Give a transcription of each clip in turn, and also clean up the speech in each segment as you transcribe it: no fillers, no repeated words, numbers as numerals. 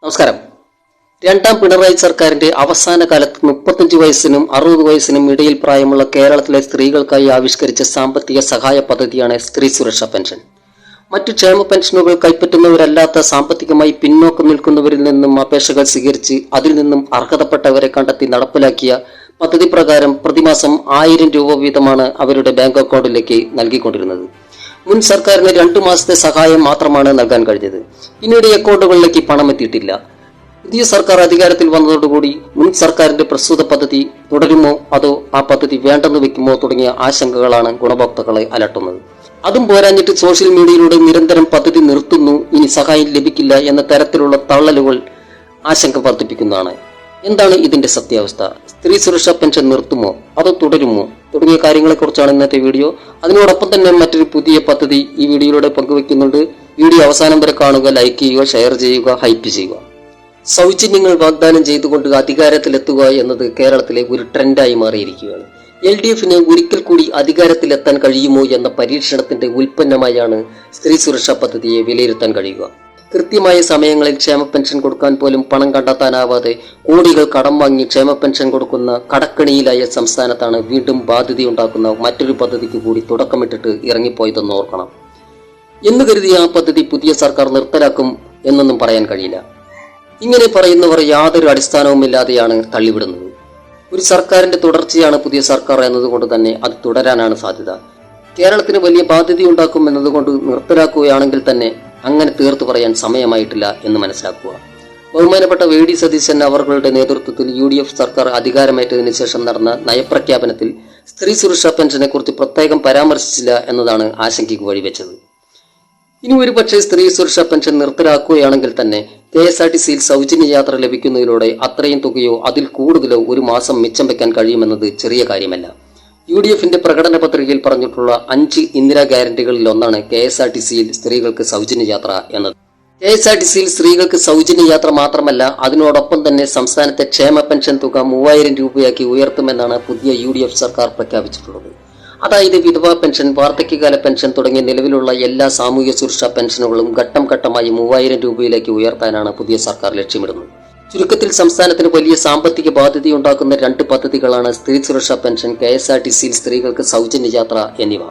നമസ്കാരം. രണ്ടാം പിണറായി സർക്കാരിന്റെ അവസാന കാലത്ത് 35 വയസ്സിനും 60 വയസ്സിനും ഇടയിൽ പ്രായമുള്ള കേരളത്തിലെ സ്ത്രീകൾക്കായി ആവിഷ്കരിച്ച സാമ്പത്തിക സഹായ പദ്ധതിയാണ് സ്ത്രീ സുരക്ഷാ പെൻഷൻ. മറ്റു ക്ഷേമ പെൻഷനുകൾ കൈപ്പറ്റുന്നവരല്ലാത്ത സാമ്പത്തികമായി പിന്നോക്കം നിൽക്കുന്നവരിൽ നിന്നും അപേക്ഷകൾ സ്വീകരിച്ച് അതിൽ നിന്നും അർഹതപ്പെട്ടവരെ കണ്ടെത്തി നടപ്പിലാക്കിയ പദ്ധതി പ്രകാരം പ്രതിമാസം 1000 രൂപ വീതമാണ് അവരുടെ ബാങ്ക് അക്കൗണ്ടിലേക്ക് നൽകിക്കൊണ്ടിരുന്നത്. മുൻ സർക്കാരിന് 2 മാസത്തെ സഹായം മാത്രമാണ് നൽകാൻ കഴിഞ്ഞത്. പിന്നീട് അക്കൗണ്ടുകളിലേക്ക് പണം എത്തിയിട്ടില്ല. പുതിയ സർക്കാർ അധികാരത്തിൽ വന്നതോടുകൂടി മുൻ സർക്കാരിന്റെ പ്രസ്തുത പദ്ധതി തുടരുമോ അതോ ആ പദ്ധതി വേണ്ടെന്ന് വെക്കുമോ തുടങ്ങിയ ആശങ്കകളാണ് ഗുണഭോക്താക്കളെ അലട്ടുന്നത്. അതും പോരാഞ്ഞിട്ട് സോഷ്യൽ മീഡിയയിലൂടെ നിരന്തരം പദ്ധതി നിർത്തുന്നു, ഇനി സഹായം ലഭിക്കില്ല എന്ന തരത്തിലുള്ള തള്ളലുകൾ ആശങ്ക വർദ്ധിപ്പിക്കുന്നതാണ്. എന്താണ് ഇതിന്റെ സത്യാവസ്ഥ? സ്ത്രീ സുരക്ഷാ പെൻഷൻ നിർത്തുമോ അതോ തുടരുമോ തുടങ്ങിയ കാര്യങ്ങളെക്കുറിച്ചാണ് ഇന്നത്തെ വീഡിയോ. അതിനോടൊപ്പം തന്നെ മറ്റൊരു പുതിയ പദ്ധതി ഈ വീഡിയോയിലൂടെ പങ്കുവെക്കുന്നുണ്ട്. വീഡിയോ അവസാനം വരെ കാണുക, ലൈക്ക് ചെയ്യുക, ഷെയർ ചെയ്യുക, ഹൈപ്പ് ചെയ്യുക. സൗജന്യങ്ങൾ വാഗ്ദാനം ചെയ്തുകൊണ്ട് അധികാരത്തിലെത്തുക എന്നത് കേരളത്തിലെ ഒരു ട്രെൻഡായി മാറിയിരിക്കുകയാണ്. LDFന് ഒരിക്കൽ കൂടി അധികാരത്തിലെത്താൻ കഴിയുമോ എന്ന പരീക്ഷണത്തിന്റെ ഉൽപ്പന്നമായാണ് സ്ത്രീ സുരക്ഷാ പദ്ധതിയെ വിലയിരുത്താൻ കഴിയുക. കൃത്യമായ സമയങ്ങളിൽ ക്ഷേമ പെൻഷൻ കൊടുക്കാൻ പോലും പണം കണ്ടെത്താനാവാതെ കോടികൾ കടം വാങ്ങി ക്ഷേമ പെൻഷൻ കൊടുക്കുന്ന കടക്കണിയിലായ സംസ്ഥാനത്താണ് വീണ്ടും ബാധ്യതയുണ്ടാക്കുന്ന മറ്റൊരു പദ്ധതിക്ക് കൂടി തുടക്കമിട്ടിട്ട് ഇറങ്ങിപ്പോയതെന്ന് ഓർക്കണം. എന്ന് കരുതി ആ പദ്ധതി പുതിയ സർക്കാർ നിർത്തലാക്കും എന്നൊന്നും പറയാൻ കഴിയില്ല. ഇങ്ങനെ പറയുന്നവർ യാതൊരു അടിസ്ഥാനവുമില്ലാതെയാണ് തള്ളിവിടുന്നത്. ഒരു സർക്കാരിന്റെ തുടർച്ചയാണ് പുതിയ സർക്കാർ എന്നതുകൊണ്ട് തന്നെ അത് തുടരാനാണ് സാധ്യത. കേരളത്തിന് വലിയ ബാധ്യതയുണ്ടാക്കും എന്നതുകൊണ്ട് നിർത്തലാക്കുകയാണെങ്കിൽ തന്നെ അങ്ങനെ തീർത്തു പറയാൻ സമയമായിട്ടില്ല എന്ന് മനസ്സിലാക്കുക. ബഹുമാനപ്പെട്ട VD സതീശൻ അവരുടെ നേതൃത്വത്തിൽ UDF സർക്കാർ അധികാരമേറ്റതിനു ശേഷം നടന്ന നയപ്രഖ്യാപനത്തിൽ സ്ത്രീ സുരക്ഷാ പെൻഷനെ കുറിച്ച് പ്രത്യേകം പരാമർശിച്ചില്ല എന്നതാണ് ആശങ്കയ്ക്ക് വഴിവെച്ചത്. ഇനി ഒരു പക്ഷേ സ്ത്രീ സുരക്ഷാ പെൻഷൻ നിർത്തലാക്കുകയാണെങ്കിൽ തന്നെ KSRTCയിൽ സൗജന്യ യാത്ര ലഭിക്കുന്നതിലൂടെ അത്രയും തുകയോ അതിൽ കൂടുതലോ ഒരു മാസം മിച്ചം വെക്കാൻ കഴിയുമെന്നത് ചെറിയ കാര്യമല്ല. UDFന്റെ പ്രകടന പത്രികയിൽ പറഞ്ഞിട്ടുള്ള 5 ഇന്ദിരാ ഗ്യാരണ്ടികളിൽ ഒന്നാണ് KSRTCയിൽ സ്ത്രീകൾക്ക് സൗജന്യ യാത്ര എന്നത്. KSRTCയിൽ സ്ത്രീകൾക്ക് സൗജന്യ യാത്ര മാത്രമല്ല, അതിനോടൊപ്പം തന്നെ സംസ്ഥാനത്തെ ക്ഷേമ പെൻഷൻ തുക 3000 രൂപയാക്കി ഉയർത്തുമെന്നാണ് പുതിയ UDF സർക്കാർ പ്രഖ്യാപിച്ചിട്ടുള്ളത്. അതായത് വിധവാ പെൻഷൻ, വാർദ്ധക്യകാല പെൻഷൻ തുടങ്ങിയ നിലവിലുള്ള എല്ലാ സാമൂഹ്യ സുരക്ഷാ പെൻഷനുകളും ഘട്ടം ഘട്ടമായി 3000 രൂപയിലേക്ക് ഉയർത്താനാണ് പുതിയ സർക്കാർ ലക്ഷ്യമിടുന്നത്. ചുരുക്കത്തിൽ സംസ്ഥാനത്തിന് വലിയ സാമ്പത്തിക ബാധ്യതയുണ്ടാക്കുന്ന 2 പദ്ധതികളാണ് സ്ത്രീ സുരക്ഷാ പെൻഷൻ, KSRTCയിൽ സ്ത്രീകൾക്ക് സൗജന്യ യാത്ര എന്നിവ.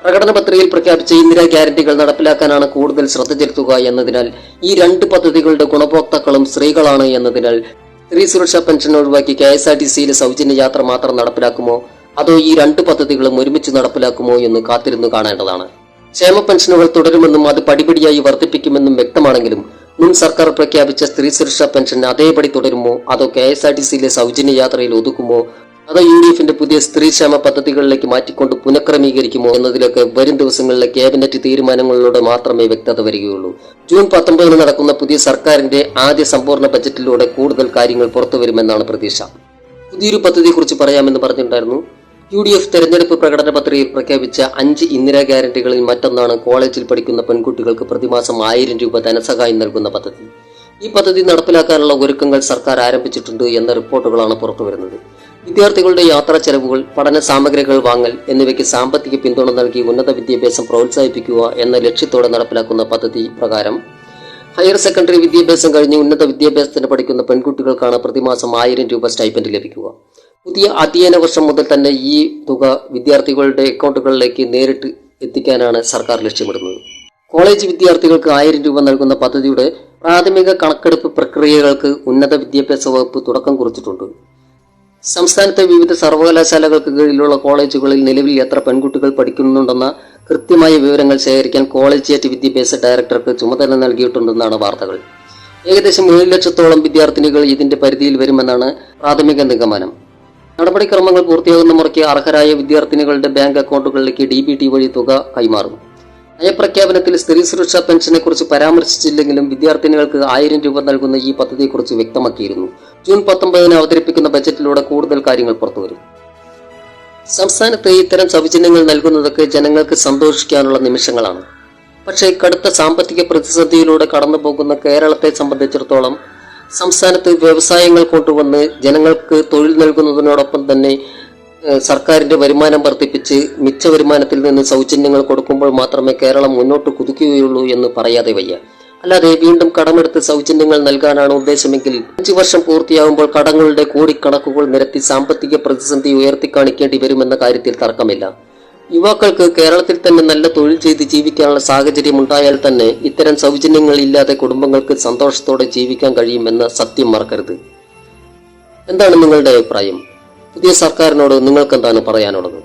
പ്രകടന പത്രികയിൽ പ്രഖ്യാപിച്ച ഇന്ദിരാ ഗ്യാരണ്ടികൾ നടപ്പിലാക്കാനാണ് കൂടുതൽ ശ്രദ്ധ ചെലുത്തുക എന്നതിനാൽ ഈ 2 പദ്ധതികളുടെ ഗുണഭോക്താക്കളും സ്ത്രീകളാണ് എന്നതിനാൽ സ്ത്രീ സുരക്ഷാ പെൻഷൻ ഒഴിവാക്കി KSRTCയിലെ സൗജന്യ യാത്ര മാത്രം നടപ്പിലാക്കുമോ അതോ ഈ 2 പദ്ധതികളും ഒരുമിച്ച് നടപ്പിലാക്കുമോ എന്ന് കാത്തിരുന്നു കാണേണ്ടതാണ്. ക്ഷേമ പെൻഷനുകൾ തുടരുമെന്നും അത് പടിപടിയായി വർദ്ധിപ്പിക്കുമെന്നും വ്യക്തമാണെങ്കിലും മുൻ സർക്കാർ പ്രഖ്യാപിച്ച സ്ത്രീ സുരക്ഷാ പെൻഷൻ അതേപടി തുടരുമോ അതോ KSRTCയിലെ സൗജന്യ യാത്രയിൽ ഒതുക്കുമോ അതോ UDFന്റെ പുതിയ സ്ത്രീ ക്ഷേമ പദ്ധതികളിലേക്ക് മാറ്റിക്കൊണ്ട് പുനഃക്രമീകരിക്കുമോ എന്നതിലൊക്കെ വരും ദിവസങ്ങളിലെ ക്യാബിനറ്റ് തീരുമാനങ്ങളിലൂടെ മാത്രമേ വ്യക്തത വരികയുള്ളൂ. ജൂൺ 19 നടക്കുന്ന പുതിയ സർക്കാരിന്റെ ആദ്യ സമ്പൂർണ്ണ ബജറ്റിലൂടെ കൂടുതൽ കാര്യങ്ങൾ പുറത്തുവരുമെന്നാണ് പ്രതീക്ഷ. പുതിയൊരു പദ്ധതിയെക്കുറിച്ച് പറയാമെന്ന് പറഞ്ഞിട്ടുണ്ടായിരുന്നു. UDF തെരഞ്ഞെടുപ്പ് പ്രകടന പത്രികയിൽ പ്രഖ്യാപിച്ച 5 ഇന്ദിരാ ഗ്യാരണ്ടികളിൽ മറ്റൊന്നാണ് കോളേജിൽ പഠിക്കുന്ന പെൺകുട്ടികൾക്ക് പ്രതിമാസം 1000 രൂപ ധനസഹായം നൽകുന്ന പദ്ധതി. ഈ പദ്ധതി നടപ്പിലാക്കാനുള്ള ഒരുക്കങ്ങൾ സർക്കാർ ആരംഭിച്ചിട്ടുണ്ട് എന്ന റിപ്പോർട്ടുകളാണ് പുറത്തുവരുന്നത്. വിദ്യാർത്ഥികളുടെ യാത്രാ ചെലവുകൾ, പഠന സാമഗ്രികൾ വാങ്ങൽ എന്നിവയ്ക്ക് സാമ്പത്തിക പിന്തുണ നൽകി ഉന്നത വിദ്യാഭ്യാസം പ്രോത്സാഹിപ്പിക്കുക എന്ന ലക്ഷ്യത്തോടെ നടപ്പിലാക്കുന്ന പദ്ധതി പ്രകാരം ഹയർ സെക്കൻഡറി വിദ്യാഭ്യാസം കഴിഞ്ഞ് ഉന്നത വിദ്യാഭ്യാസത്തിന് പഠിക്കുന്ന പെൺകുട്ടികൾക്കാണ് പ്രതിമാസം 1000 രൂപ സ്റ്റൈപ്പൻഡ് ലഭിക്കുക. പുതിയ അധ്യയന വർഷം മുതൽ തന്നെ ഈ തുക വിദ്യാർത്ഥികളുടെ അക്കൗണ്ടുകളിലേക്ക് നേരിട്ട് എത്തിക്കാനാണ് സർക്കാർ ലക്ഷ്യമിടുന്നത്. കോളേജ് വിദ്യാർത്ഥികൾക്ക് 1000 രൂപ നൽകുന്ന പദ്ധതിയുടെ പ്രാഥമിക കണക്കെടുപ്പ് പ്രക്രിയകൾക്ക് ഉന്നത വിദ്യാഭ്യാസ വകുപ്പ് തുടക്കം കുറിച്ചിട്ടുണ്ട്. സംസ്ഥാനത്തെ വിവിധ സർവകലാശാലകൾക്ക് കീഴിലുള്ള കോളേജുകളിൽ നിലവിൽ എത്ര പെൺകുട്ടികൾ പഠിക്കുന്നുണ്ടെന്ന കൃത്യമായ വിവരങ്ങൾ ശേഖരിക്കാൻ കോളേജിയേറ്റ് വിദ്യാഭ്യാസ ഡയറക്ടർക്ക് ചുമതല നൽകിയിട്ടുണ്ടെന്നാണ് വാർത്തകൾ. ഏകദേശം 7 ലക്ഷത്തോളം വിദ്യാർത്ഥിനികൾ ഇതിന്റെ പരിധിയിൽ വരുമെന്നാണ് പ്രാഥമിക നിഗമനം. നടപടിക്രമങ്ങൾ പൂർത്തിയാകുന്ന മുറയ്ക്ക് അർഹരായ വിദ്യാർത്ഥിനികളുടെ ബാങ്ക് അക്കൗണ്ടുകളിലേക്ക് DBT വഴി തുക കൈമാറും. നയപ്രഖ്യാപനത്തിൽ സ്ത്രീ സുരക്ഷാ പെൻഷനെ കുറിച്ച് പരാമർശിച്ചില്ലെങ്കിലും വിദ്യാർത്ഥിനികൾക്ക് 1000 രൂപ നൽകുന്ന ഈ പദ്ധതിയെക്കുറിച്ച് വ്യക്തമാക്കിയിരുന്നു. ജൂൺ 19 അവതരിപ്പിക്കുന്ന ബജറ്റിലൂടെ കൂടുതൽ കാര്യങ്ങൾ പുറത്തുവരും. സംസ്ഥാനത്ത് ഇത്തരം സൗജന്യങ്ങൾ നൽകുന്നതൊക്കെ ജനങ്ങൾക്ക് സന്തോഷിക്കാനുള്ള നിമിഷങ്ങളാണ്. പക്ഷേ കടുത്ത സാമ്പത്തിക പ്രതിസന്ധിയിലൂടെ കടന്നുപോകുന്ന കേരളത്തെ സംബന്ധിച്ചിടത്തോളം സംസ്ഥാനത്ത് വ്യവസായങ്ങൾ കൊണ്ടുവന്ന് ജനങ്ങൾക്ക് തൊഴിൽ നൽകുന്നതിനോടൊപ്പം തന്നെ സർക്കാരിന്റെ വരുമാനം വർദ്ധിപ്പിച്ച് മിച്ച വരുമാനത്തിൽ നിന്ന് സൗജന്യങ്ങൾ കൊടുക്കുമ്പോൾ മാത്രമേ കേരളം മുന്നോട്ട് കുതിക്കുകയുള്ളൂ എന്ന് പറയാതെ വയ്യ. അല്ലാതെ വീണ്ടും കടമെടുത്ത് സൗജന്യങ്ങൾ നൽകാനാണ് ഉദ്ദേശമെങ്കിൽ 5 വർഷം പൂർത്തിയാകുമ്പോൾ കടങ്ങളുടെ കോടിക്കണക്കുകൾ നിരത്തി സാമ്പത്തിക പ്രതിസന്ധി ഉയർത്തിക്കാണിക്കേണ്ടി വരുമെന്ന കാര്യത്തിൽ തർക്കമില്ല. യുവാക്കൾക്ക് കേരളത്തിൽ തന്നെ നല്ല തൊഴിൽ ചെയ്ത് ജീവിക്കാനുള്ള സാഹചര്യം ഉണ്ടായാൽ തന്നെ ഇത്തരം സൗജന്യങ്ങൾ ഇല്ലാതെ കുടുംബങ്ങൾക്ക് സന്തോഷത്തോടെ ജീവിക്കാൻ കഴിയുമെന്ന സത്യം മറക്കരുത്. എന്താണ് നിങ്ങളുടെ അഭിപ്രായം? പുതിയ സർക്കാരിനോട് നിങ്ങൾക്ക് എന്താണ് പറയാനുള്ളത്?